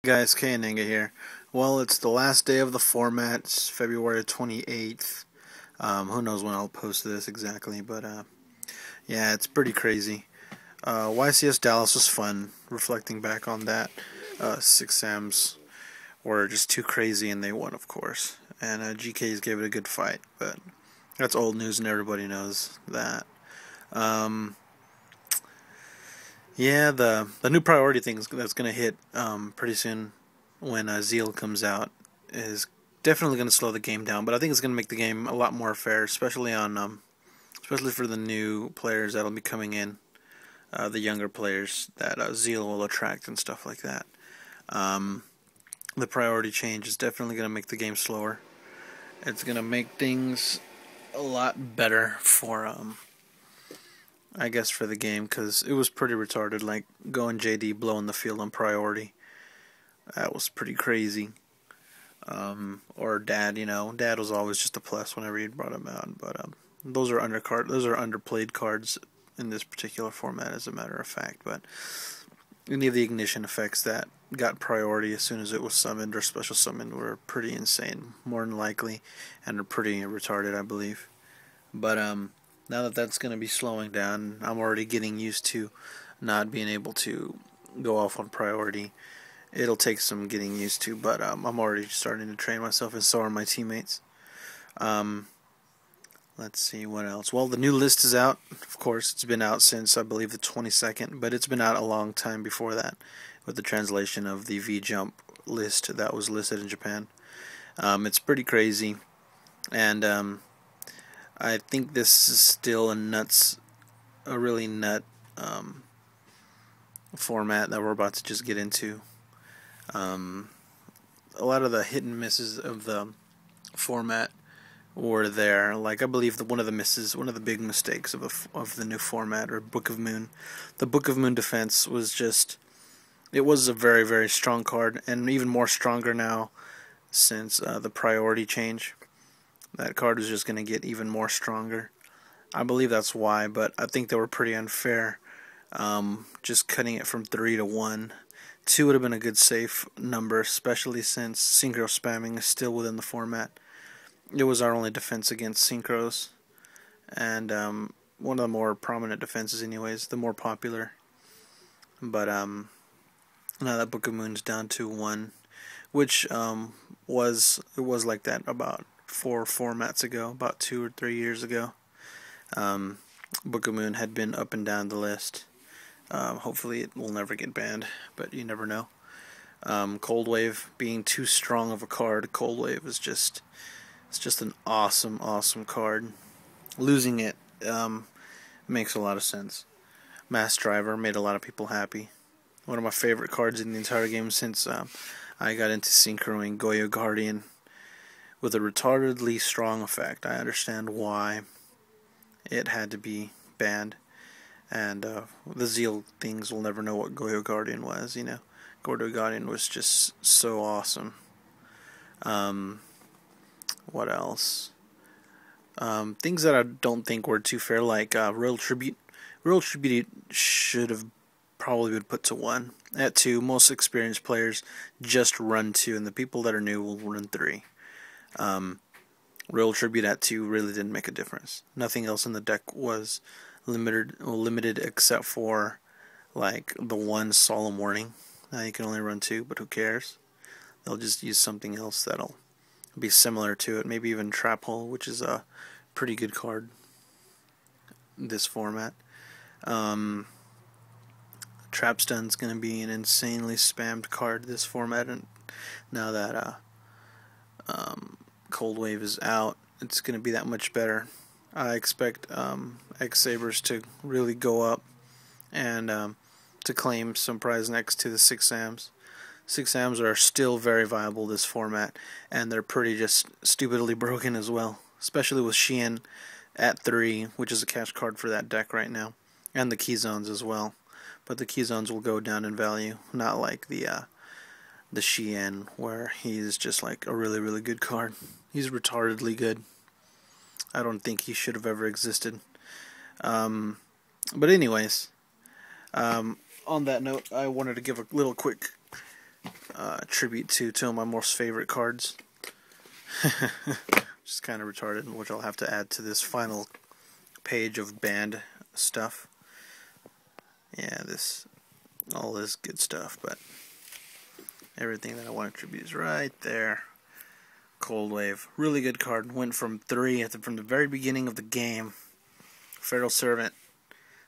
Guys, Kaninga here. Well, it's the last day of the format. It's February 28th. Who knows when I'll post this exactly, but yeah, it's pretty crazy. YCS Dallas was fun, reflecting back on that. Six Sams were just too crazy, and they won, of course. And GKs gave it a good fight, but that's old news, and everybody knows that. Um, Yeah, the new priority thing that's gonna hit pretty soon when Zeal comes out is definitely gonna slow the game down. But I think it's gonna make the game a lot more fair, especially for the new players that'll be coming in, the younger players that Zeal will attract and stuff like that. Um, the priority change is definitely gonna make the game slower. It's gonna make things a lot better for I guess for the game, because it was pretty retarded, like going JD blowing the field on priority. That was pretty crazy. Or Dad, Dad was always just a plus whenever you brought him out. But those are underplayed cards in this particular format, as a matter of fact. But any of the ignition effects that got priority as soon as it was summoned or special summoned were pretty insane, more than likely, and are pretty retarded, I believe. But now that that's going to be slowing down, I'm already getting used to not being able to go off on priority. It'll take some getting used to, but I'm already starting to train myself, and so are my teammates. Um, let's see what else. Well, the new list is out. Of course, it's been out since, I believe, the 22nd, but it's been out a long time before that with the translation of the V-Jump list that was listed in Japan. It's pretty crazy, and I think this is still a really nut format that we're about to just get into. A lot of the hit and misses of the format were there. Like, I believe one of the big mistakes of the new format, or Book of Moon, the Book of Moon defense it was a very, very strong card, and even more stronger now since the priority change. That card is just going to get even more stronger. I believe that's why, but I think they were pretty unfair. Just cutting it from 3 to 1. 2 would have been a good safe number, especially since synchro spamming is still within the format. It was our only defense against synchros, and one of the more prominent defenses anyways, the more popular. But now that Book of Moon's down to 1, which was like that about 4 formats ago, about 2 or 3 years ago. Book of Moon had been up and down the list. Hopefully it will never get banned, but you never know. Cold Wave being too strong of a card, Cold Wave is just an awesome, awesome card. Losing it makes a lot of sense. Mass Driver made a lot of people happy. One of my favorite cards in the entire game since I got into synchroing Goyo Guardian with a retardedly strong effect. I understand why it had to be banned, and the Zeal things will never know what Goyo Guardian was. Goyo Guardian was just so awesome. What else? Things that I don't think were too fair, like Royal Tribute. Royal Tribute should have probably been put to 1. At 2, most experienced players just run 2, and the people that are new will run 3. Royal Tribute at 2 really didn't make a difference. Nothing else in the deck was limited except for like the one Solemn Warning. Now you can only run 2, but who cares? They'll just use something else that'll be similar to it. Maybe even Trap Hole, which is a pretty good card in this format. Trap Stun's going to be an insanely spammed card this format, and now that Cold Wave is out, it's going to be that much better. I expect X Sabers to really go up and to claim some prize next to the 6 Sams. 6 Sams are still very viable this format, and they're pretty just stupidly broken as well, especially with Shien at 3, which is a cash card for that deck right now, and the Key Zones as well. But the Key Zones will go down in value, not like the Shien, where he's just like a really, really good card. He's retardedly good. I don't think he should have ever existed. But anyways, on that note, I wanted to give a little quick tribute to two of my most favorite cards. Just kind of retarded, which I'll have to add to this final page of banned stuff. Yeah, all this good stuff, but everything that I want to tribute is right there. Cold Wave, really good card. Went from 3 from the very beginning of the game. Feral Servant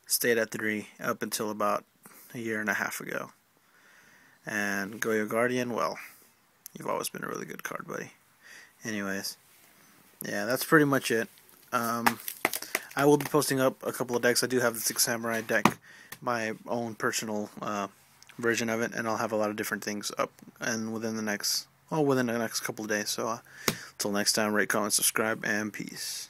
stayed at 3 up until about a year and a half ago. And Goyo Guardian, well, you've always been a really good card, buddy. Anyways, yeah, that's pretty much it. I will be posting up a couple of decks. I do have the Six Samurai deck, my own personal version of it, and I'll have a lot of different things up and within the next couple of days. So, until next time, rate, comment, subscribe, and peace.